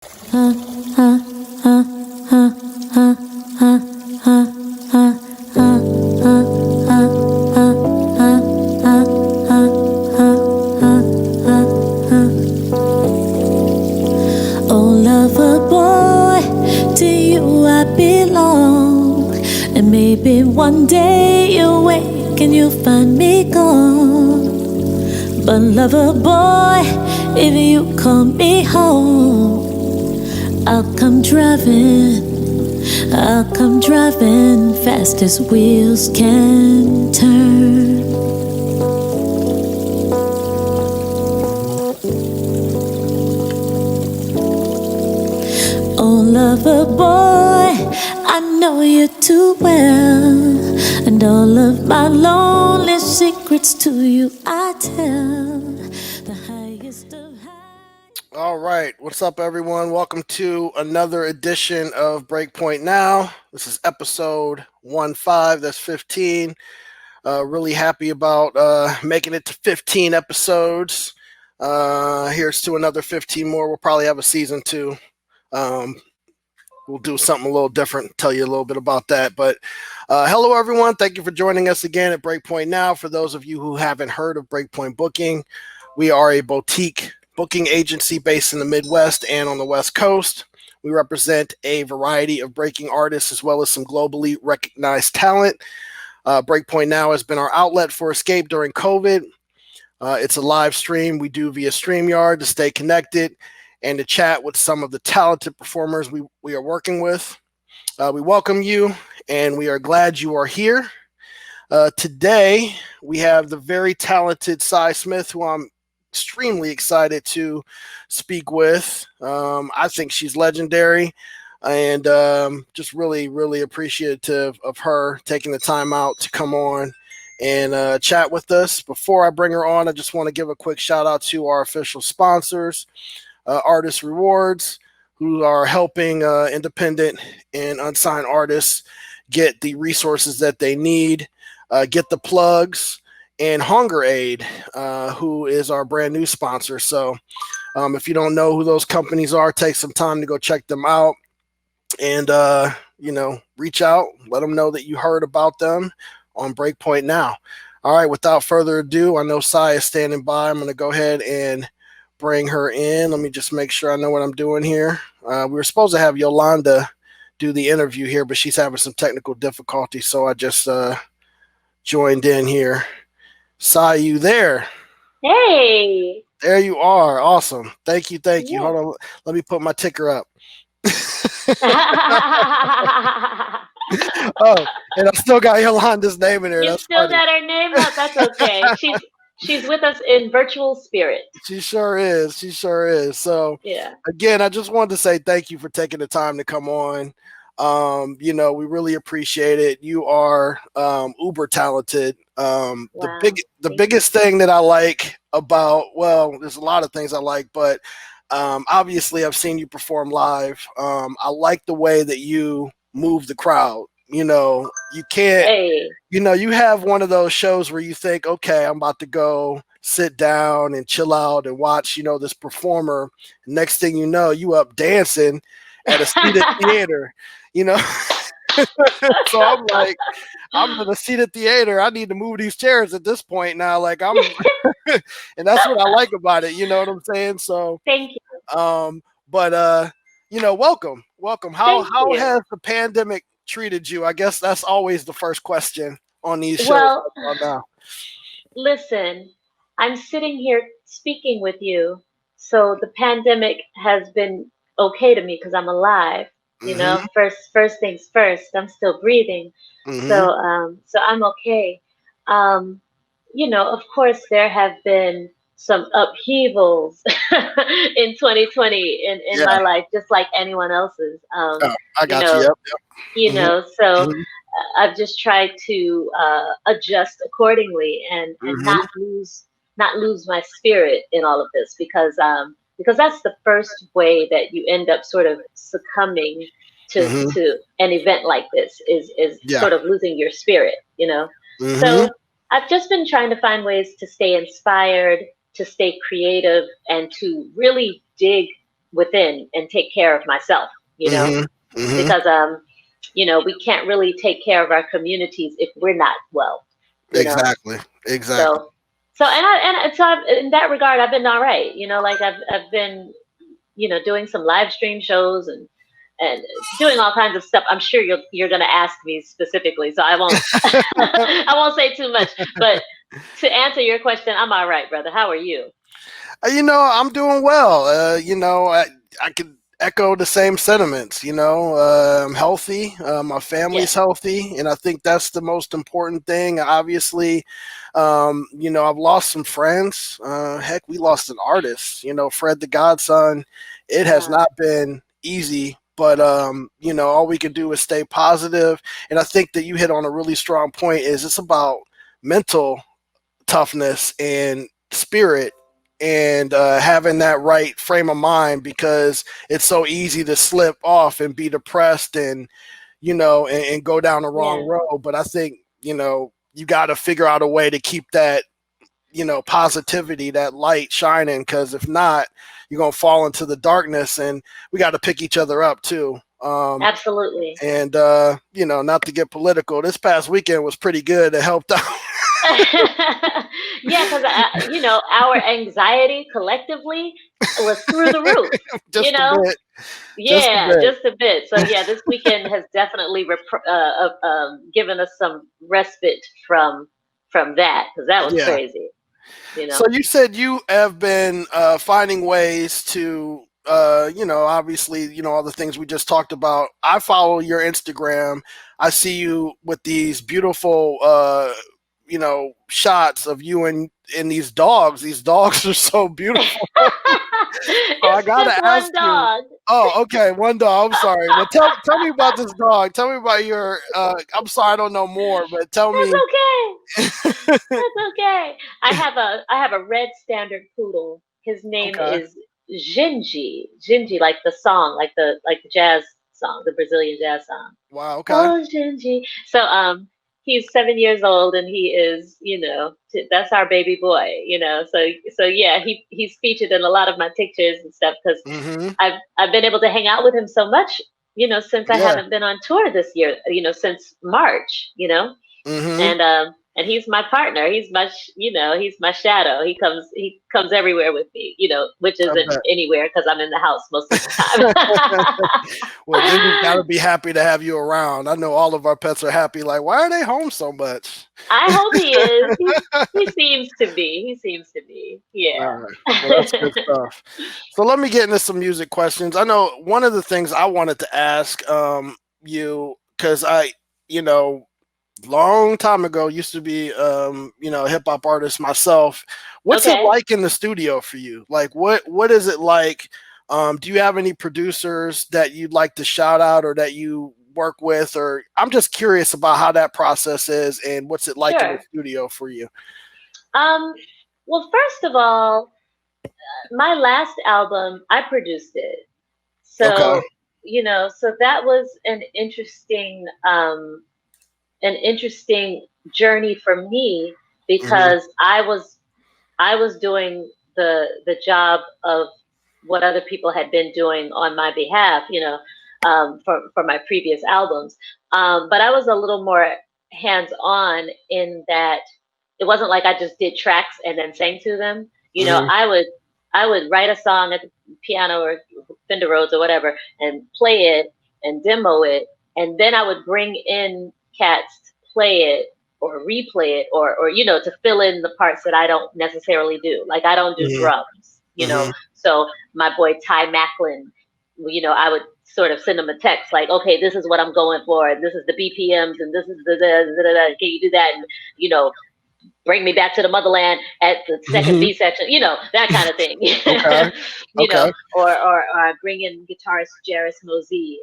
Oh, lover boy, to you I belong. And maybe one day you'll wake and you'll find me gone. But lover boy, if you call me home, I'll come driving fast as wheels can turn. Oh, lover boy, I know you too well, and all of my lonely secrets to you I tell. The highest of highs. All right, what's up, everyone? Welcome to another edition of Breakpoint Now. This is episode 15. That's 15. Really happy about making it to 15 episodes. Here's to another 15 more. We'll probably have a season 2. We'll do something a little different, tell you a little bit about that. But hello, everyone. Thank you for joining us again at Breakpoint Now. For those of you who haven't heard of Breakpoint Booking, we are a boutique booking agency based in the Midwest and on the West Coast. We represent a variety of breaking artists as well as some globally recognized talent. Breakpoint Now has been our outlet for escape during COVID. It's a live stream we do via StreamYard to stay connected and to chat with some of the talented performers we are working with. We welcome you, and we are glad you are here. Today, we have the very talented Cy Smith, who I'm extremely excited to speak with. I think she's legendary, and just really, really appreciative of her taking the time out to come on and chat with us. Before I bring her on, I just want to give a quick shout out to our official sponsors, Artist Rewards, who are helping independent and unsigned artists get the resources that they need, get the plugs, and Hunger Aid, who is our brand new sponsor. So if you don't know who those companies are, take some time to go check them out and, reach out, let them know that you heard about them on Breakpoint Now. All right, without further ado, I know Cy is standing by. I'm going to go ahead and bring her in. Let me just make sure I know what I'm doing here. We were supposed to have Yolanda do the interview here, but she's having some technical difficulties, so I just joined in here. Cy, you there? Hey. There you are. Awesome. Thank you. Yeah. Hold on. Let me put my ticker up. Oh, and I still got Yolanda's name in there. You still got her name up. That's okay. She's with us in virtual spirit. She sure is. So yeah. Again, I just wanted to say thank you for taking the time to come on. We really appreciate it. You are uber talented. Wow. The biggest thing that I like about, well, there's a lot of things I like, but obviously I've seen you perform live. I like the way that you move the crowd. You can't, you have one of those shows where you think, okay, I'm about to go sit down and chill out and watch, this performer. Next thing you know, you up dancing at a seated theater, So I'm like, I'm in a seated theater. I need to move these chairs at this point now. Like and that's what I like about it. You know what I'm saying? So thank you. Welcome. How has the pandemic treated you? I guess that's always the first question on these shows. Well, now. Listen, I'm sitting here speaking with you, so the pandemic has been okay to me because I'm alive. First things first. I'm still breathing, so I'm okay. Of course, there have been some upheavals in 2020 in my life, just like anyone else's. I got you. Yep. So I've just tried to adjust accordingly and not lose my spirit in all of this, because that's the first way that you end up sort of succumbing to an event like this is sort of losing your spirit, So I've just been trying to find ways to stay inspired, to stay creative, and to really dig within and take care of myself, because we can't really take care of our communities if we're not well, Exactly. So, in that regard, I've been all right. Like I've been, doing some live stream shows and doing all kinds of stuff. I'm sure you're going to ask me specifically, so I won't I won't say too much. But to answer your question, I'm all right, brother. How are you? I'm doing well. I could echo the same sentiments. I'm healthy. My family's healthy, and I think that's the most important thing. Obviously, I've lost some friends. Heck, we lost an artist. Fred the Godson. It has not been easy, but all we can do is stay positive. And I think that you hit on a really strong point. Is it's about mental toughness and spirit, and having that right frame of mind, because it's so easy to slip off and be depressed and and go down the wrong road. But I think you got to figure out a way to keep that positivity, that light shining, because if not, you're gonna fall into the darkness. And we got to pick each other up too. Absolutely. And not to get political, this past weekend was pretty good. It helped out. Yeah, because our anxiety collectively was through the roof. Just a bit. Just a bit. So this weekend has definitely given us some respite from that, because that was crazy. So you said you have been finding ways to obviously, all the things we just talked about. I follow your Instagram. I see you with these beautiful shots of you and these dogs. These dogs are so beautiful. I gotta ask you. Oh, okay, one dog. I'm sorry. Well, tell me about this dog. Tell me about your. I'm sorry, I don't know more, but tell me. That's okay. That's okay. I have a red standard poodle. His name is Gingy. Gingy, like the song, like the jazz song, the Brazilian jazz song. Wow. Okay. Oh, Gingy. So he's 7 years old, and he is, that's our baby boy, So he's featured in a lot of my pictures and stuff, because I've been able to hang out with him so much, since I haven't been on tour this year, since March, and he's my partner. He's my shadow. He comes everywhere with me, which isn't anywhere, because I'm in the house most of the time. Well, then you gotta be happy to have you around. I know all of our pets are happy. Like, why are they home so much? I hope he is. He seems to be. Yeah. All right. Well, that's good stuff. So let me get into some music questions. I know one of the things I wanted to ask you, because I, long time ago used to be a hip hop artist myself. What's it like in the studio for you? Like what is it like? Do you have any producers that you'd like to shout out or that you work with? Or I'm just curious about how that process is and what's it like in the studio for you? Well, first of all, my last album, I produced it. So, so that was an interesting journey for me, because I was doing the job of what other people had been doing on my behalf, for my previous albums. But I was a little more hands-on, in that it wasn't like I just did tracks and then sang to them. I would write a song at the piano or Fender Rhodes or whatever, and play it and demo it, and then I would bring in cats to play it or replay it, or to fill in the parts that I don't necessarily do. Like, I don't do drums, So my boy Ty Macklin, I would sort of send him a text like, okay, this is what I'm going for, and this is the BPMs, and this is can you do that, and bring me back to the motherland at the second B section, that kind of thing. Or I bring in guitarist Jairus Mosey,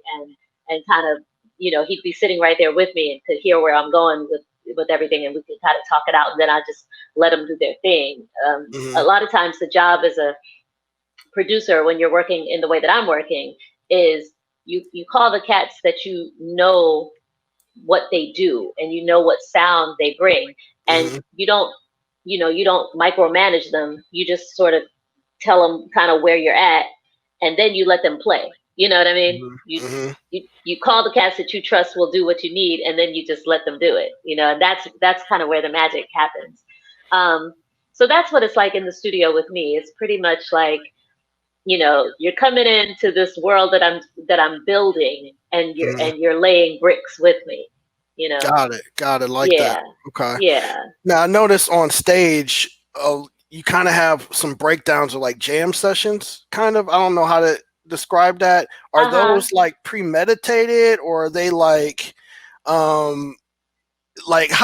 and kind of, he'd be sitting right there with me and could hear where I'm going with everything, and we could kind of talk it out, and then I just let them do their thing. A lot of times the job as a producer, when you're working in the way that I'm working, is you call the cats that what they do, and what sound they bring, and you don't micromanage them. You just sort of tell them kind of where you're at, and then you let them play. You know what I mean? Mm-hmm. You call the cast that you trust will do what you need, and then you just let them do it. And that's kind of where the magic happens. So that's what it's like in the studio with me. It's pretty much like, you're coming into this world that I'm building, and you're laying bricks with me. Got it. Like that. Yeah, Okay. yeah. Now I noticed on stage, you kind of have some breakdowns or like jam sessions. Kind of, I don't know how to describe that. Are those like premeditated, or are they like how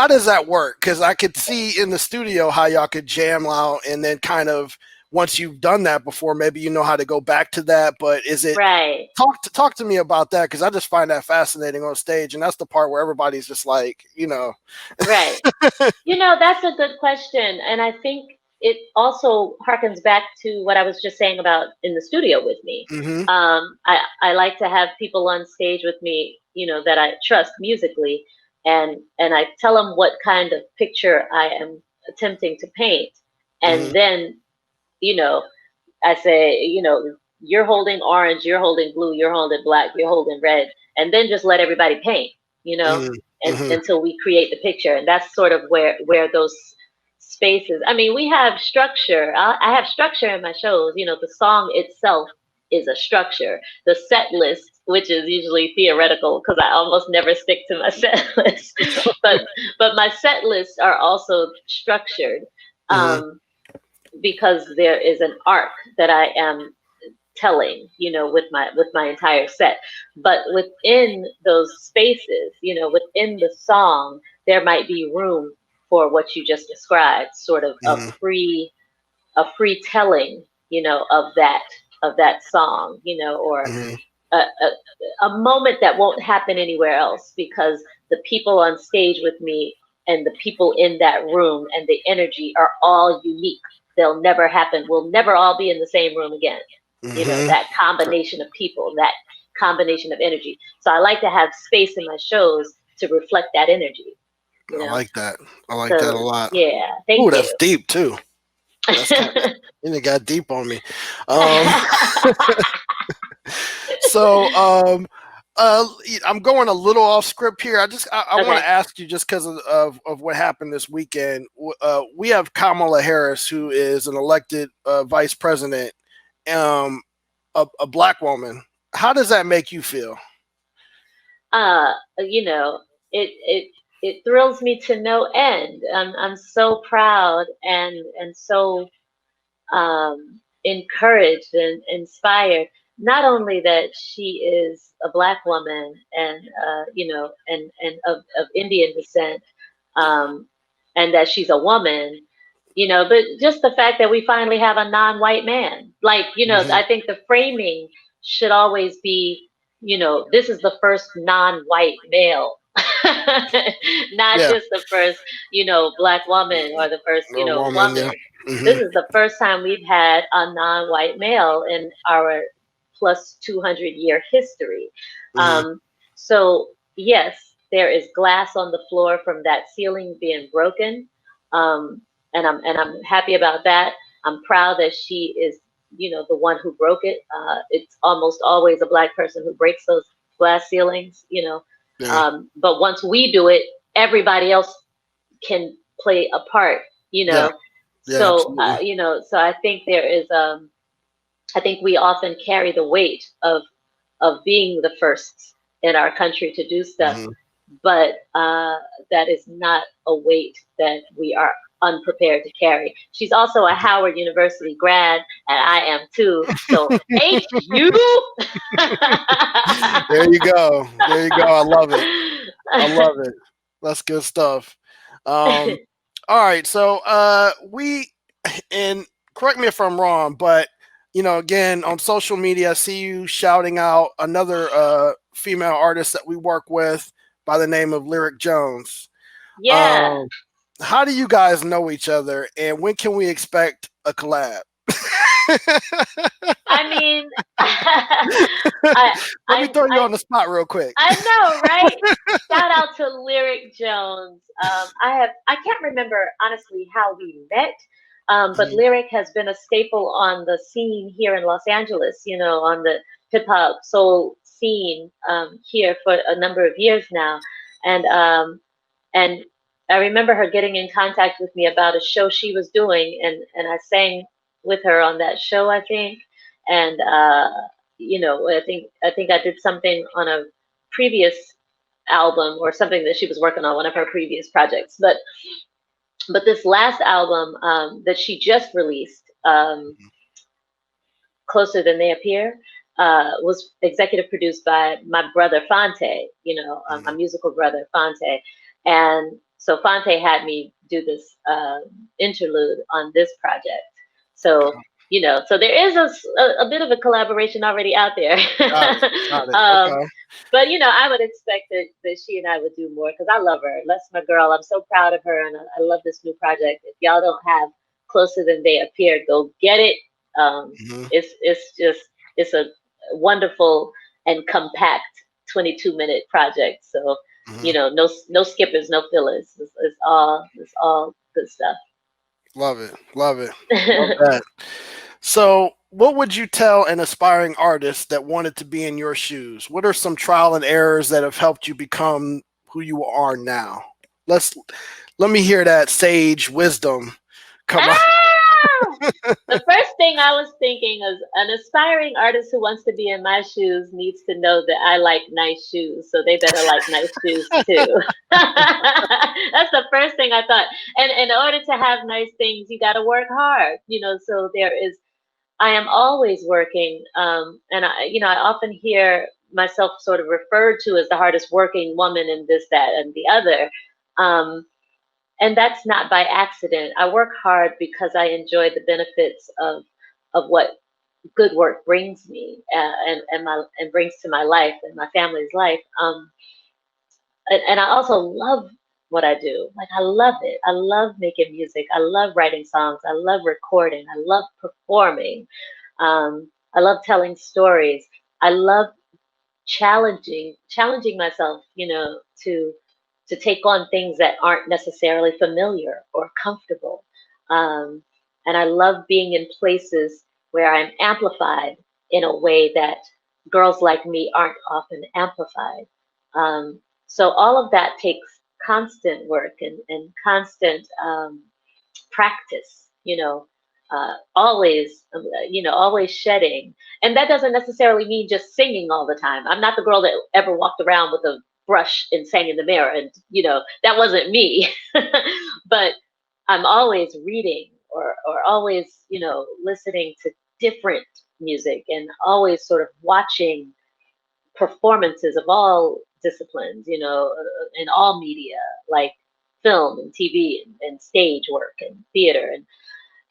does that work? Because I could see in the studio how y'all could jam out, and then kind of once you've done that before, maybe you know how to go back to that. But is it right? Talk to me about that, because I just find that fascinating on stage, and that's the part where everybody's just like, Right. That's a good question, and I think it also harkens back to what I was just saying about in the studio with me. Mm-hmm. I like to have people on stage with me, that I trust musically, and I tell them what kind of picture I am attempting to paint, and Mm-hmm. then, I say, you're holding orange, you're holding blue, you're holding black, you're holding red, and then just let everybody paint, and Mm-hmm. until we create the picture. And that's sort of where those spaces. I mean, we have structure. I have structure in my shows. The song itself is a structure. The set list, which is usually theoretical because I almost never stick to my set list, but my set lists are also structured. Mm-hmm. Because there is an arc that I am telling, with my entire set. But within those spaces, within the song, there might be room for what you just described, sort of Mm-hmm. a free telling, of that song, or Mm-hmm. a moment that won't happen anywhere else, because the people on stage with me and the people in that room and the energy are all unique. They'll never happen. We'll never all be in the same room again. Mm-hmm. That combination of people, that combination of energy. So I like to have space in my shows to reflect that energy. I like that. I like that a So lot. yeah, thank Ooh, you. that's deep too. That's kind of, and it got deep on me. So I'm going a little off script here. I Okay. want to ask you, just because of what happened this weekend. We have Kamala Harris, who is an elected vice president, a black woman. How does that make you feel? It thrills me to no end. I'm so proud and so encouraged and inspired. Not only that she is a black woman and and of Indian descent, um, and that she's a woman, but just the fact that we finally have a non-white man. Like, Mm-hmm. I think the framing should always be, this is the first non-white male. Not Yeah, just the first, black woman or the first, a woman. woman. Yeah. This Mm-hmm. is the first time we've had a non-white male in our plus 200-year history. Mm-hmm. So yes, there is glass on the floor from that ceiling being broken, and I'm happy about that. I'm proud that she is, the one who broke it. It's almost always a black person who breaks those glass ceilings. Yeah. But once we do it, everybody else can play a part. Yeah. Yeah. So Absolutely. so I think there is I think we often carry the weight of being the first in our country to do stuff, Mm-hmm. but that is not a weight that we are unprepared to carry. She's also a Howard University grad, and I am too. So HU. There you go. There you go. I love it. I love it. That's good stuff. All right. So and correct me if I'm wrong, but again, on social media, I see you shouting out another female artist that we work with by the name of Lyric Jones. Yeah. How do you guys know each other, and when can we expect a collab? I mean, Let me throw you on the spot real quick. I know, right? Shout out to Lyric Jones. I can't remember honestly how we met. But lyric has been a staple on the scene here in Los Angeles, on the hip hop soul scene here for a number of years now. And I remember her getting in contact with me about a show she was doing, and I sang with her on that show, I think. And I think I did something on a previous album or something that she was working on, one of her previous projects. But this last album that she just released, Closer Than They Appear, was executive produced by my brother Fonte, my musical brother Fonte. And so Fonte had me do this interlude on this project. So, so there is a bit of a collaboration already out there. Got it. Okay. But, I would expect that she and I would do more because I love her. That's my girl. I'm so proud of her. And I love this new project. If y'all don't have Closer Than They Appear, go get it. It's a wonderful and compact 22-minute project. So, no skippers, no fillers. It's all good stuff. Love it. Love that. So, what would you tell an aspiring artist that wanted to be in your shoes? What are some trial and errors that have helped you become who you are now? Let me hear that sage wisdom. Come on. The first thing I was thinking is an aspiring artist who wants to be in my shoes needs to know that I like nice shoes, so they better like nice shoes too. That's the first thing I thought. And in order to have nice things, you got to work hard, so I am always working. And I often hear myself sort of referred to as the hardest working woman in this, that, and the other. And that's not by accident. I work hard because I enjoy the benefits of what good work brings me and brings to my life and my family's life. And I also love what I do. Like, I love it. I love making music. I love writing songs. I love recording. I love performing. I love telling stories. I love challenging myself, to take on things that aren't necessarily familiar or comfortable. And I love being in places where I'm amplified in a way that girls like me aren't often amplified. So all of that takes constant work and constant practice, always shedding. And that doesn't necessarily mean just singing all the time. I'm not the girl that ever walked around with a brush and sang in the mirror, and that wasn't me. But I'm always reading or always listening to different music and always sort of watching performances of all disciplines, in all media, like film and TV and stage work and theater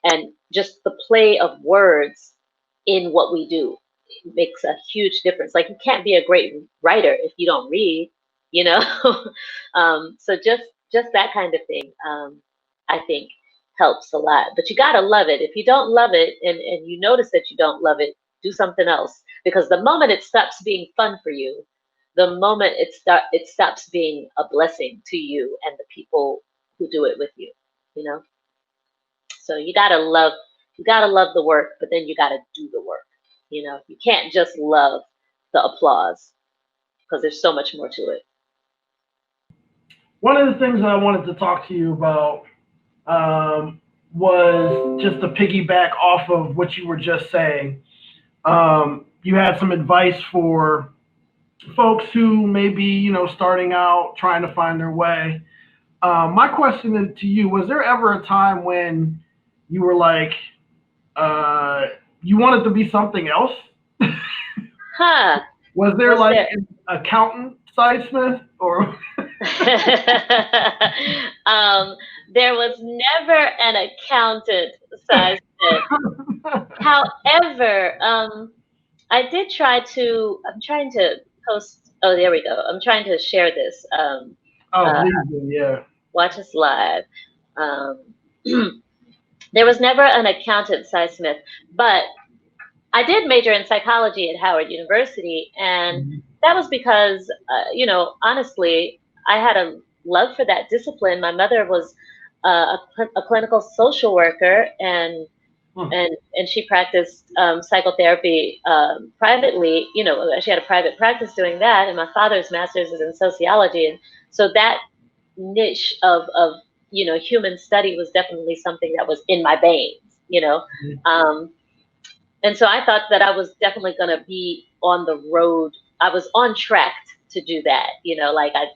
and just the play of words in what we do makes a huge difference. Like, you can't be a great writer if you don't read, so just that kind of thing, I think helps a lot. But you gotta love it. If you don't love it and you notice that you don't love it, do something else. Because the moment it stops being fun for you, the moment it stops being a blessing to you and the people who do it with you, So you gotta love the work, but then you gotta do the work. You can't just love the applause because there's so much more to it. One of the things that I wanted to talk to you about was just to piggyback off of what you were just saying. You had some advice for folks who may be, starting out, trying to find their way. My question to you, was there ever a time when you were like, you wanted to be something else? Was there an accountant, Cy Smith, or? There was never an accountant, Cy Smith. However, I did try to. I'm trying to post. Oh, there we go. I'm trying to share this. Please do, yeah. Watch us live. There was never an accountant, Cy Smith, but I did major in psychology at Howard University, and that was because, honestly, I had a love for that discipline. My mother was a clinical social worker, and she practiced psychotherapy privately. You know, she had a private practice doing that, and my father's master's is in sociology, and so that niche of you know, human study was definitely something that was in my veins. You know, and so I thought that I was definitely going to be on the road. I was on track to do that. You know, like I,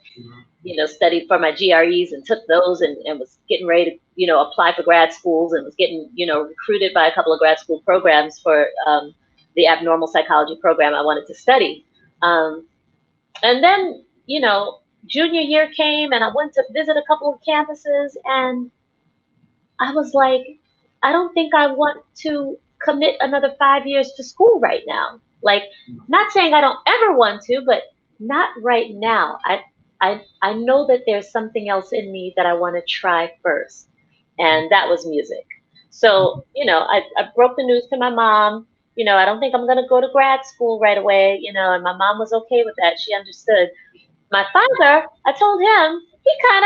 you know, studied for my GREs and took those, and was getting ready to, you know, apply for grad schools, and was getting, you know, recruited by a couple of grad school programs for the abnormal psychology program I wanted to study. And then, you know, junior year came, and I went to visit a couple of campuses, and I was like, I don't think I want to commit another 5 years to school right now. Like, not saying I don't ever want to, but not right now. I know that there's something else in me that I want to try first, and that was music. So, you know, I broke the news to my mom. You know, I don't think I'm going to go to grad school right away, you know, and my mom was okay with that. She understood. My father, I told him, he kind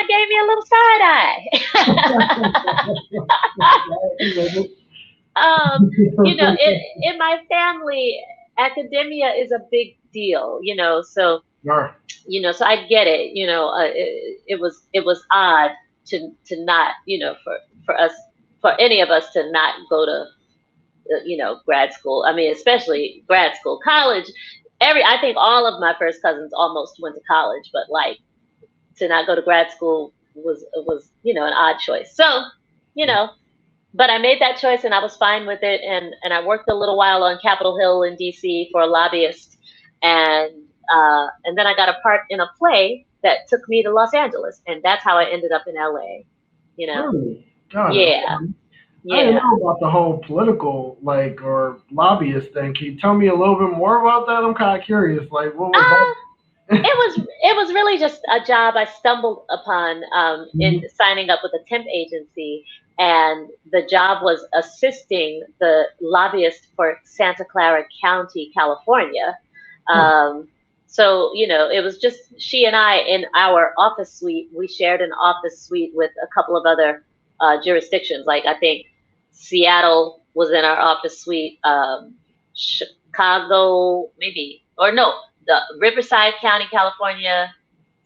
of gave me a little side eye. You know, in my family, academia is a big deal, you know, so, you know, so I get it, you know, it was odd to not, you know, for any of us to not go to, you know, grad school. I mean, especially grad school, college. I think all of my first cousins almost went to college, but like, to not go to grad school was, you know, an odd choice. So, you know, but I made that choice, and I was fine with it. And I worked a little while on Capitol Hill in DC for a lobbyist, and then I got a part in a play that took me to Los Angeles, and that's how I ended up in LA. You know, Really? God, yeah. I didn't know about the whole political, like, or lobbyist thing. Can you tell me a little bit more about that? I'm kind of curious. Like, what was that? It was really just a job I stumbled upon in signing up with a temp agency, and the job was assisting the lobbyist for Santa Clara County, California. So, you know, it was just she and I in our office suite. We shared an office suite with a couple of other jurisdictions. Like, I think Seattle was in our office suite, Chicago, maybe, or no, the Riverside County, California,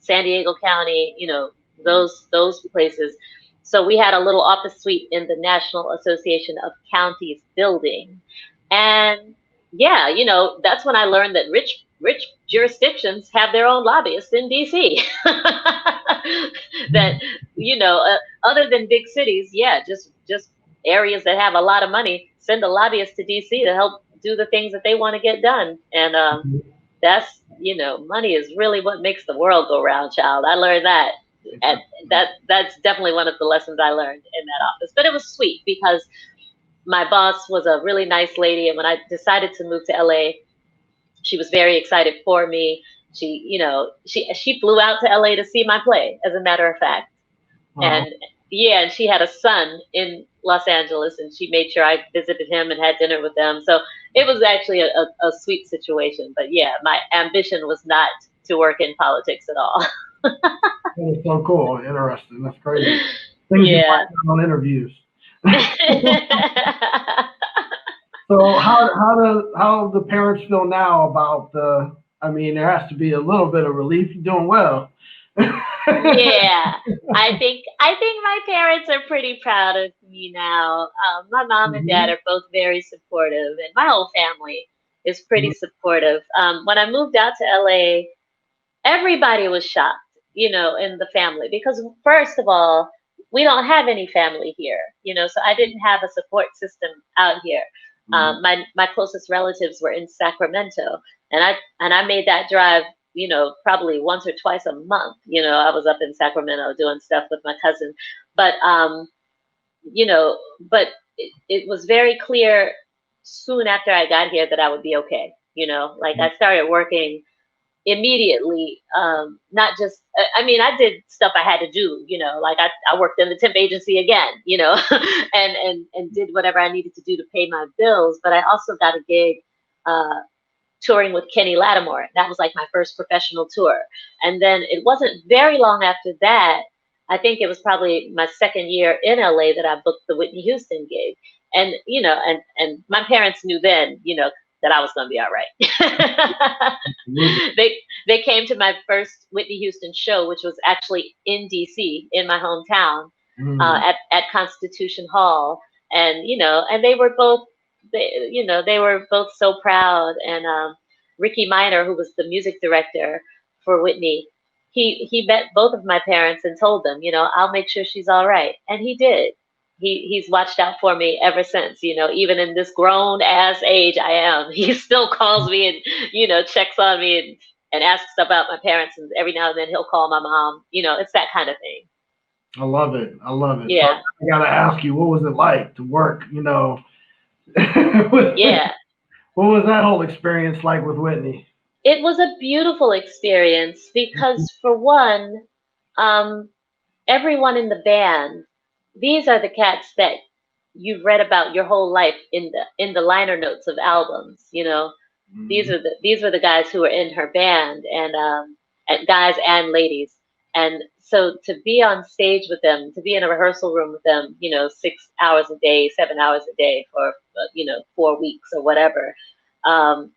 San Diego County, you know, those places. So we had a little office suite in the National Association of Counties building. And yeah, you know, that's when I learned that rich jurisdictions have their own lobbyists in DC. That, you know, other than big cities, yeah, just areas that have a lot of money, send a lobbyist to DC to help do the things that they want to get done. And that's, you know, money is really what makes the world go round, child. I learned that. And that's definitely one of the lessons I learned in that office. But it was sweet because my boss was a really nice lady, and when I decided to move to LA, she was very excited for me. She, you know, she flew out to LA to see my play, as a matter of fact. And yeah, and she had a son in Los Angeles, and she made sure I visited him and had dinner with them. So it was actually a sweet situation. But yeah, my ambition was not to work in politics at all. That's so cool. Interesting. That's crazy. Things you find out on interviews. So how do the parents feel now about the? I mean, there has to be a little bit of relief. You're doing well. Yeah, I think my parents are pretty proud of me now. My mom and dad are both very supportive, and my whole family is pretty supportive. When I moved out to LA, everybody was shocked, you know, in the family, because first of all, we don't have any family here, you know, so I didn't have a support system out here. My closest relatives were in Sacramento, and I made that drive, you know, probably once or twice a month. You know, I was up in Sacramento doing stuff with my cousin, but you know, but it was very clear soon after I got here that I would be okay. You know, like I started working immediately. Not just, I mean, I did stuff I had to do, you know, like I worked in the temp agency again, you know, and did whatever I needed to do to pay my bills. But I also got a gig touring with Kenny Lattimore. That was like my first professional tour. And then it wasn't very long after that, I think it was probably my second year in LA that I booked the Whitney Houston gig. And, and my parents knew then, that I was going to be all right. They came to my first Whitney Houston show, which was actually in DC, in my hometown, at Constitution Hall. And, and they were both, they were both so proud. And Ricky Minor, who was the music director for Whitney, he met both of my parents and told them, I'll make sure she's all right. And he did. He's watched out for me ever since, even in this grown ass age I am. He still calls me and, checks on me and asks about my parents. And every now and then he'll call my mom. It's that kind of thing. I love it. Yeah. So I got to ask you, what was it like to work, Yeah. What was that whole experience like with Whitney? It was a beautiful experience because, for one, everyone in the band, these are the cats that you've read about your whole life in the liner notes of albums. These were the guys who were in her band, and guys and ladies. And so to be on stage with them, to be in a rehearsal room with them, 6 hours a day, 7 hours a day for 4 weeks or whatever.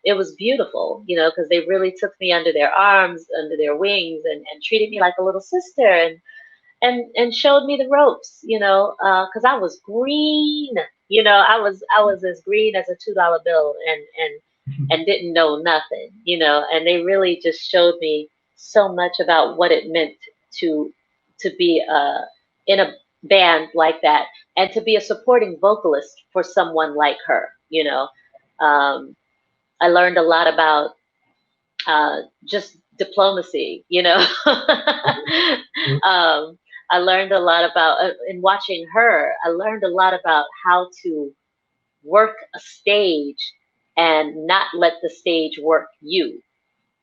It was beautiful, because they really took me under their arms, under their wings, and treated me like a little sister, and showed me the ropes, because I was green, I was as green as a $2 bill, and didn't know nothing, and they really just showed me so much about what it meant to be in a band like that, and to be a supporting vocalist for someone like her. I learned a lot about just diplomacy, I learned a lot about, in watching her, I learned a lot about how to work a stage and not let the stage work you.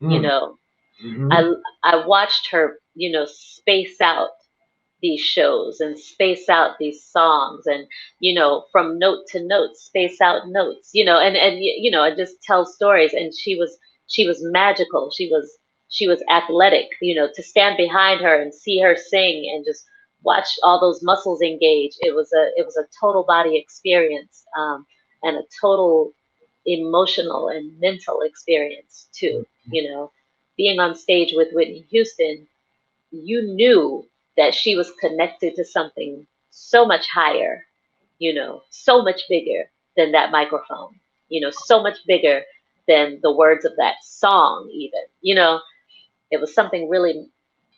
I watched her, space out these shows and space out these songs, and from note to note, space out notes, and just tell stories. And she was magical. She was athletic, to stand behind her and see her sing and just watch all those muscles engage. It was a total body experience, and a total emotional and mental experience too. Being on stage with Whitney Houston, you knew that she was connected to something so much higher, so much bigger than that microphone, so much bigger than the words of that song even, it was something really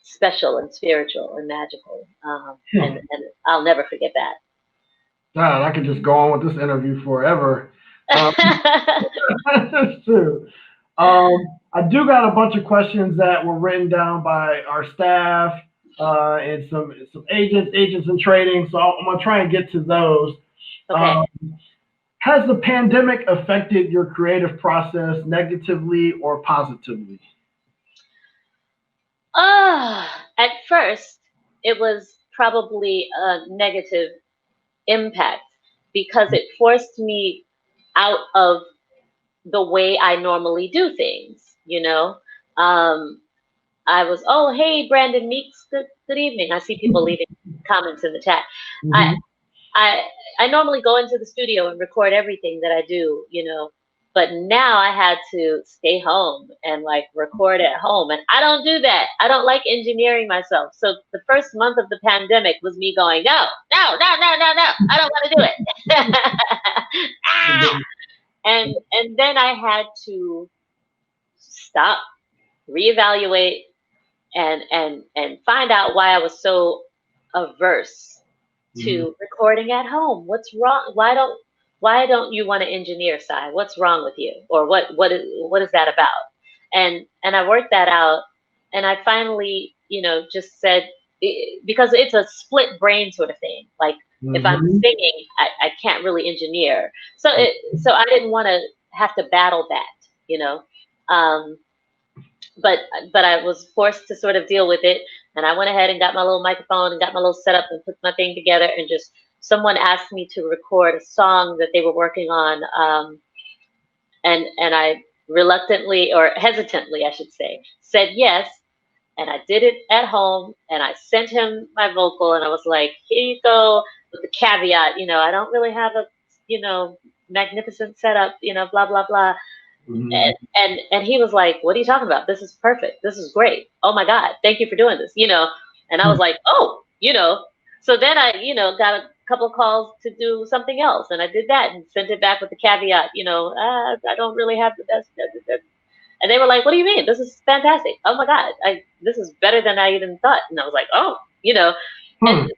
special and spiritual and magical. And I'll never forget that. God, I could just go on with this interview forever. That's true. I do got a bunch of questions that were written down by our staff and some agents in training. So I'm gonna try and get to those. Okay. Has the pandemic affected your creative process negatively or positively? At first, it was probably a negative impact because it forced me out of the way I normally do things. I was, oh, hey, Brandon Meeks, good evening. I see people leaving comments in the chat. I normally go into the studio and record everything that I do, but now I had to stay home and record at home. And I don't do that. I don't like engineering myself. So the first month of the pandemic was me going, no, I don't want to do it. And then I had to stop, reevaluate, and find out why I was so averse to recording at home. What's wrong? Why don't you want to engineer, Si? What's wrong with you? Or what is that about? And I worked that out, and I finally, just said, because it's a split brain sort of thing. If I'm singing, I can't really engineer. So I didn't want to have to battle that, But I was forced to sort of deal with it, and I went ahead and got my little microphone and got my little setup and put my thing together, and just someone asked me to record a song that they were working on, and I reluctantly, or hesitantly, I should say, said yes. and I did it at home, and I sent him my vocal, and I was like, here you go, with the caveat, I don't really have a, magnificent setup, blah, blah, blah. Mhm. And he was like, what are you talking about? This is perfect. This is great. Oh my God, thank you for doing this, And I was like, oh, so then I, got a couple of calls to do something else, and I did that and sent it back with the caveat, I don't really have the best. And they were like, what do you mean? This is fantastic. Oh my God, this is better than I even thought. And I was like, oh, and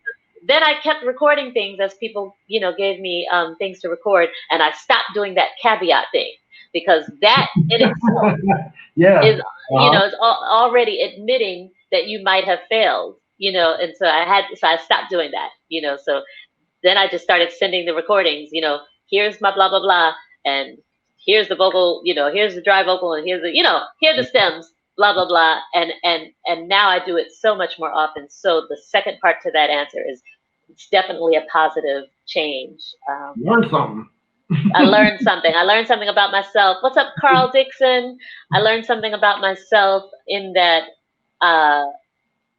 then I kept recording things as people, gave me things to record, and I stopped doing that caveat thing, because that in itself Yeah. is, is already admitting that you might have failed, and so I stopped doing that, so then I just started sending the recordings, here's my blah, blah, blah, and here's the vocal, here's the dry vocal, and here's the, here are the stems, blah, blah, blah. And now I do it so much more often. So the second part to that answer is, it's definitely a positive change. Learn something. I learned something. I learned something about myself. What's up, Carl Dixon? I learned something about myself in that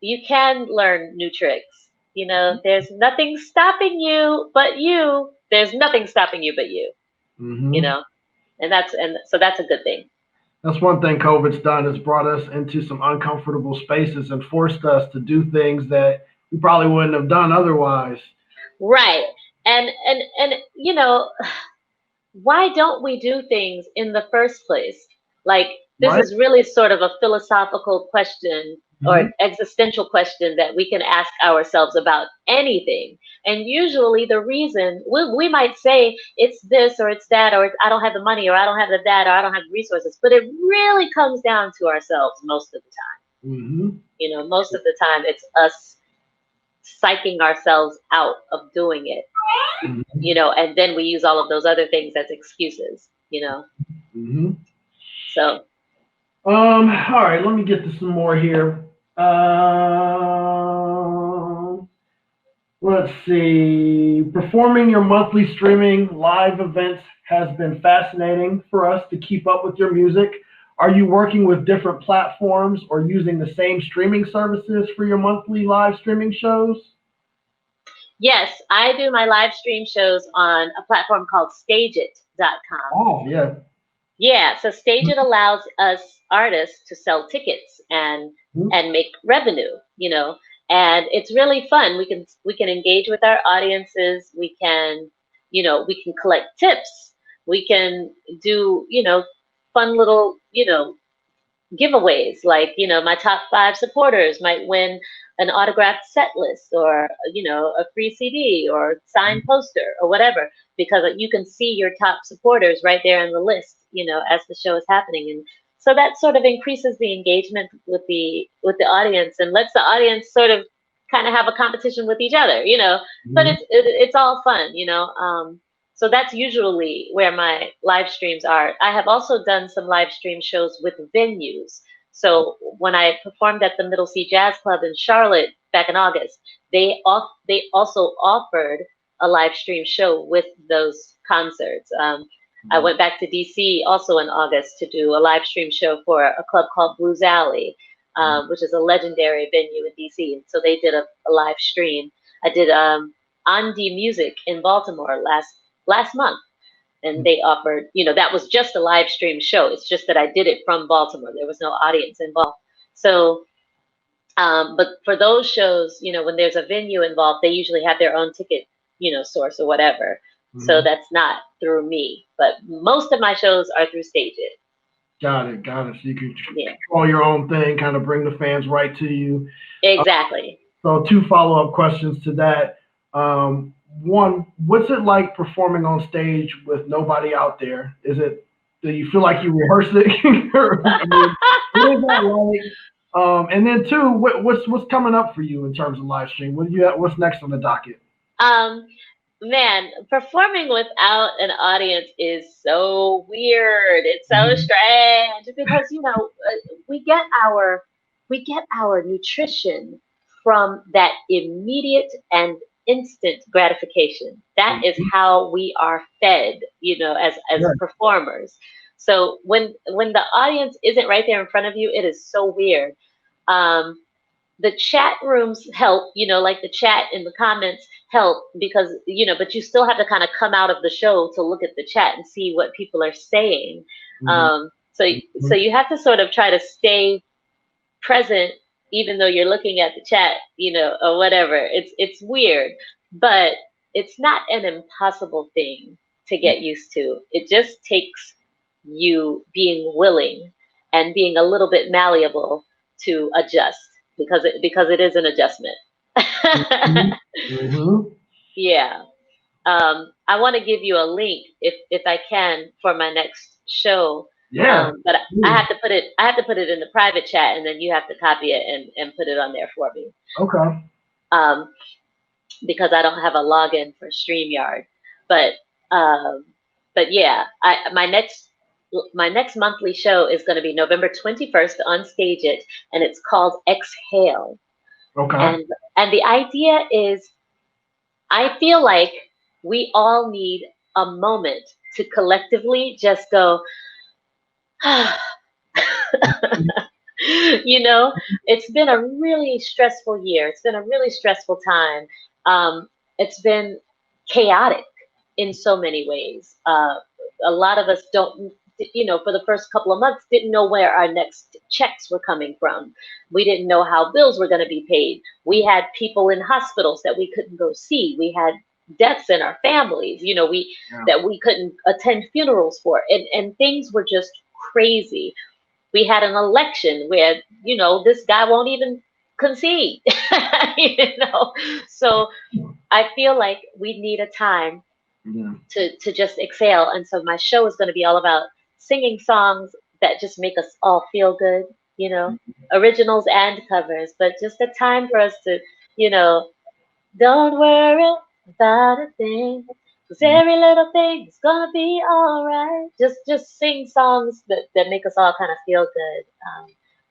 you can learn new tricks. There's nothing stopping you but you. There's nothing stopping you but you. Mm-hmm. And so that's a good thing. That's one thing COVID's done, is brought us into some uncomfortable spaces and forced us to do things that we probably wouldn't have done otherwise. Right. And why don't we do things in the first place? Like, this Right? is really sort of a philosophical question or existential question that we can ask ourselves about anything. And usually the reason we might say it's this or it's that, or it's, I don't have the money, or I don't have the that, or I don't have the resources, but it really comes down to ourselves most of the time. Mm-hmm. Most of the time it's us psyching ourselves out of doing it, and then we use all of those other things as excuses, Mm-hmm. So all right, let me get to some more here. Let's see. Performing your monthly streaming live events has been fascinating for us to keep up with your music. Are you working with different platforms or using the same streaming services for your monthly live streaming shows? yes, I do my live stream shows on a platform called stageit.com. Oh, yeah. Yeah, so Stageit allows us artists to sell tickets and make revenue, and it's really fun. We can engage with our audiences. We can, we can collect tips. We can do, fun little, giveaways, like, my top 5 supporters might win an autographed set list, or a free CD or signed poster or whatever, because you can see your top supporters right there in the list, as the show is happening. And so that sort of increases the engagement with the audience, and lets the audience sort of kind of have a competition with each other, but it's all fun. So that's usually where my live streams are. I have also done some live stream shows with venues. So when I performed at the Middle C Jazz Club in Charlotte back in August, they also offered a live stream show with those concerts. I went back to DC also in August to do a live stream show for a club called Blues Alley, which is a legendary venue in DC. And so they did a live stream. I did Andi Music in Baltimore last month, and they offered, that was just a live stream show. It's just that I did it from Baltimore. There was no audience involved. So but for those shows, when there's a venue involved, they usually have their own ticket, source or whatever. So that's not through me, but most of my shows are through Stageit. Got it. So you can control your own thing, kind of bring the fans right to you. Exactly. So 2 follow-up questions to that. One, what's it like performing on stage with nobody out there? Do you feel like you rehearsed it? What is that like? And then 2, what's coming up for you in terms of live stream? What's next on the docket? Man, performing without an audience is so weird. It's so strange, because we get our nutrition from that immediate and instant gratification. That is how we are fed, as performers. So when the audience isn't right there in front of you, it is so weird. The chat rooms help, like the chat in the comments help because, but you still have to kind of come out of the show to look at the chat and see what people are saying. So you have to sort of try to stay present, even though you're looking at the chat, or whatever. It's weird, but it's not an impossible thing to get used to. It just takes you being willing and being a little bit malleable to adjust because it is an adjustment. Yeah. I want to give you a link if I can for my next show. Yeah. But I have to put it in the private chat, and then you have to copy it and put it on there for me. Okay. Because I don't have a login for StreamYard. But yeah, my next monthly show is going to be November 21st on Stage It, and it's called Exhale. Okay. And the idea is, I feel like we all need a moment to collectively just go, it's been a really stressful year. It's been a really stressful time. It's been chaotic in so many ways. A lot of us don't, for the first couple of months, didn't know where our next checks were coming from. We didn't know how bills were going to be paid. We had people in hospitals that we couldn't go see. We had deaths in our families, that we couldn't attend funerals for. And things were just crazy. We had an election where, this guy won't even concede, So I feel like we need a time to just exhale. And so my show is going to be all about singing songs that just make us all feel good, originals and covers, but just a time for us to, don't worry about a thing, because every little thing's gonna be all right. Just sing songs that make us all kind of feel good,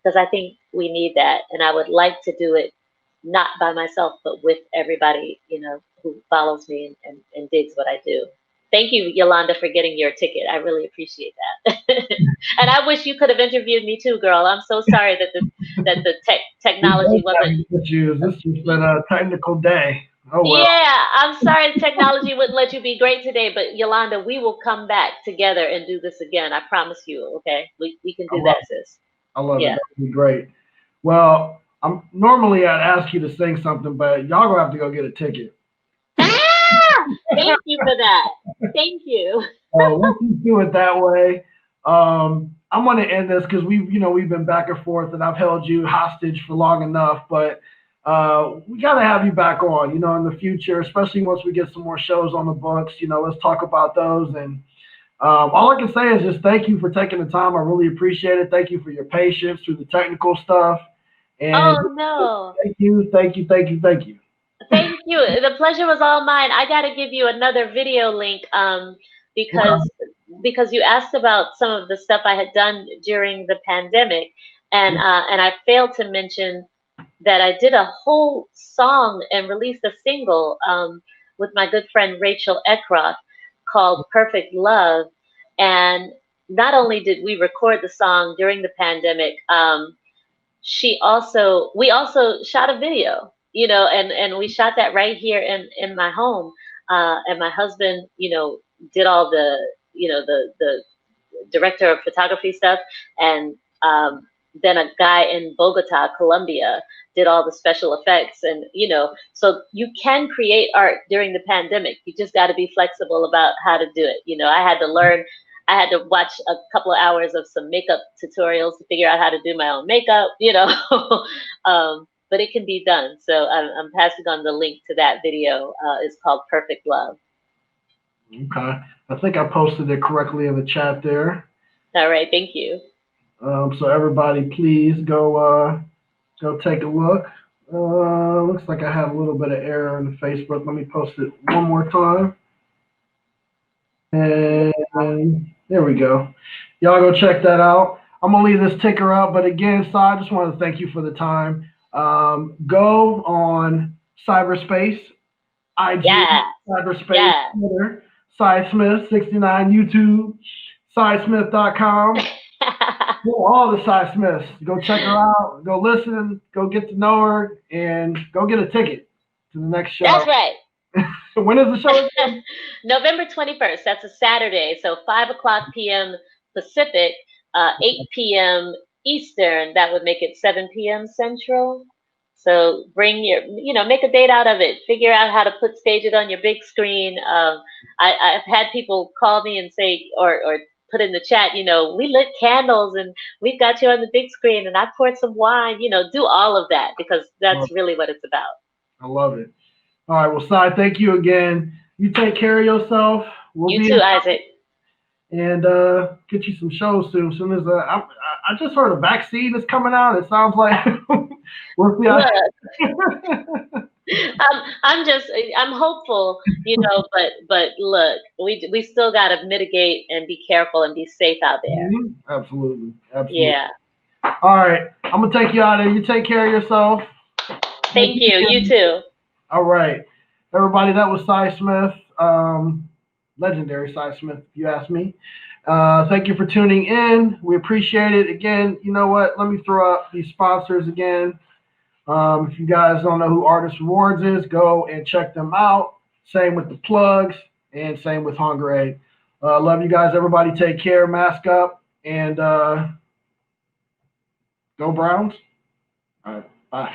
because I think we need that, and I would like to do it not by myself, but with everybody, who follows me and digs what I do. Thank you, Yolanda, for getting your ticket. I really appreciate that. And I wish you could have interviewed me too, girl. I'm so sorry that the technology wasn't. This has been a technical day. Oh, well. Yeah, I'm sorry the technology wouldn't let you be great today, but Yolanda, we will come back together and do this again. I promise you, okay? We can do that, sis. I love it. That would be great. Well, normally I'd ask you to sing something, but y'all gonna have to go get a ticket. Thank you for that. Thank you. Let's just do it that way. I'm gonna end this because we've been back and forth, and I've held you hostage for long enough, but we got to have you back on, in the future, especially once we get some more shows on the books. Let's talk about those. And all I can say is just thank you for taking the time. I really appreciate it. Thank you for your patience through the technical stuff. And no. Thank you. Thank you. The pleasure was all mine. I got to give you another video link because you asked about some of the stuff I had done during the pandemic, and I failed to mention that I did a whole song and released a single with my good friend Rachel Eckroth called Perfect Love. And not only did we record the song during the pandemic, we also shot a video, and we shot that right here in my home. And my husband, did all the director of photography stuff. And then a guy in Bogota, Colombia, did all the special effects. And, so you can create art during the pandemic. You just got to be flexible about how to do it. I had to watch a couple of hours of some makeup tutorials to figure out how to do my own makeup, but it can be done. So I'm passing on the link to that video. It's called Perfect Love. Okay. I think I posted it correctly in the chat there. All right. Thank you. So everybody, please go take a look. Looks like I have a little bit of error in the Facebook. Let me post it one more time. And there we go. Y'all go check that out. I'm going to leave this ticker up. But again, Si, I just want to thank you for the time. Go on cyberspace, IG, cyberspace, Twitter, Cy Smith 69, YouTube, CySmith.com. all the Cy Smiths. Go check her out. Go listen. Go get to know her, and go get a ticket to the next show. That's right. When is the show again? November 21st. That's a Saturday. So 5 o'clock p.m. Pacific, 8 p.m. Eastern. That would make it 7 p.m. Central. So bring your, make a date out of it. Figure out how to stage it on your big screen. I've had people call me and say, or put in the chat, we lit candles and we've got you on the big screen and I poured some wine, do all of that because that's really what it's about. I love it. All right. Well, Cy, thank you again. You take care of yourself. You too, Isaac. And get you some shows soon. As soon as I just heard a vaccine is coming out. It sounds like we're I'm hopeful, but look, we still got to mitigate and be careful and be safe out there. Mm-hmm. Absolutely. Yeah. All right. I'm going to take you out there. You take care of yourself. Thank you. You too. All right. Everybody, that was Cy Smith. Legendary Cy Smith, if you ask me. Thank you for tuning in. We appreciate it. Again, you know what? Let me throw up these sponsors again. If you guys don't know who Artist Rewards is, go and check them out. Same with the plugs and same with Hunger Aid. Love you guys. Everybody take care. Mask up and go Browns. All right. Bye.